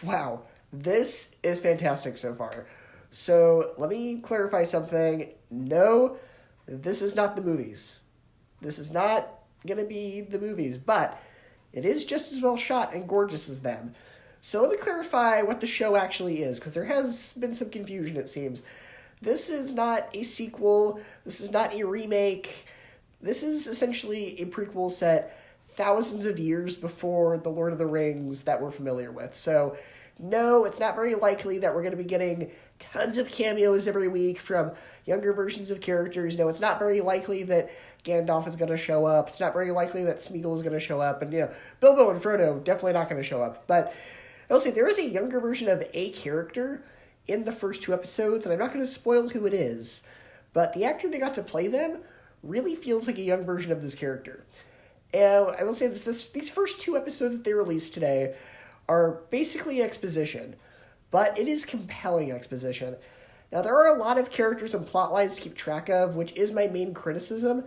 Wow, this is fantastic so far. So let me clarify something. No, this is not the movies. This is not going to be the movies, but it is just as well shot and gorgeous as them. So let me clarify what the show actually is, because there has been some confusion, it seems. This is not a sequel. This is not a remake. This is essentially a prequel set thousands of years before the Lord of the Rings that we're familiar with. So, no, it's not very likely that we're going to be getting tons of cameos every week from younger versions of characters. No, it's not very likely that Gandalf is going to show up. It's not very likely that Smeagol is going to show up. And, Bilbo and Frodo definitely not going to show up. But I'll say there is a younger version of a character in the first two episodes, and I'm not going to spoil who it is. But the actor that got to play them really feels like a young version of this character. And I will say these first two episodes that they released today are basically exposition, but it is compelling exposition. Now, there are a lot of characters and plot lines to keep track of, which is my main criticism,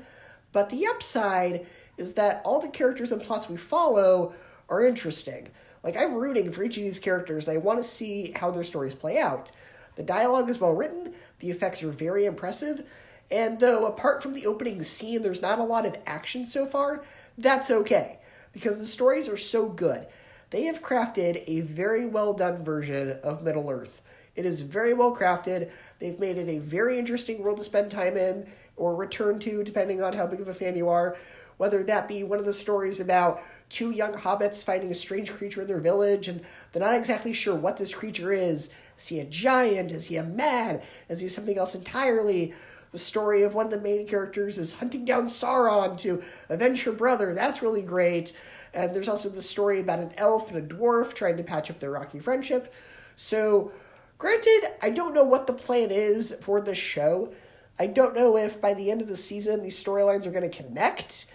but the upside is that all the characters and plots we follow are interesting. Like, I'm rooting for each of these characters, and I want to see how their stories play out. The dialogue is well written, the effects are very impressive, and though apart from the opening scene, there's not a lot of action so far, that's okay, because the stories are so good. They have crafted a very well done version of Middle-earth. It is very well crafted. They've made it a very interesting world to spend time in, or return to, depending on how big of a fan you are. Whether that be one of the stories about two young hobbits fighting a strange creature in their village, and they're not exactly sure what this creature is. Is he a giant? Is he a man? Is he something else entirely? The story of one of the main characters is hunting down Sauron to avenge her brother. That's really great. And there's also the story about an elf and a dwarf trying to patch up their rocky friendship. So, granted, I don't know what the plan is for this show. I don't know if by the end of the season these storylines are going to connect.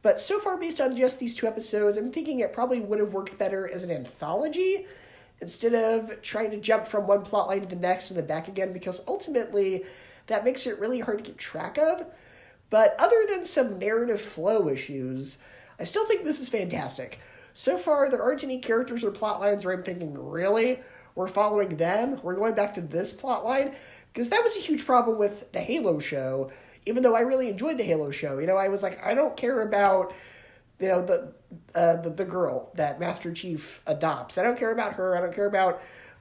But so far, based on just these two episodes, I'm thinking it probably would have worked better as an anthology instead of trying to jump from one plotline to the next and then back again, because ultimately that makes it really hard to keep track of. But other than some narrative flow issues, I still think this is fantastic. So far, there aren't any characters or plot lines where I'm thinking, really? We're following them? We're going back to this plot line? Because that was a huge problem with the Halo show, even though I really enjoyed the Halo show. I was like, I don't care about, the girl that Master Chief adopts. I don't care about her. I don't care about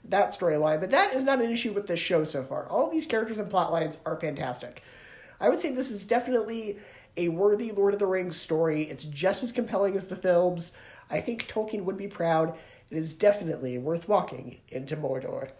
that storyline. But that is not an issue with this show so far. All of these characters and plot lines are fantastic. I would say this is definitely a worthy Lord of the Rings story. It's just as compelling as the films. I think Tolkien would be proud. It is definitely worth walking into Mordor.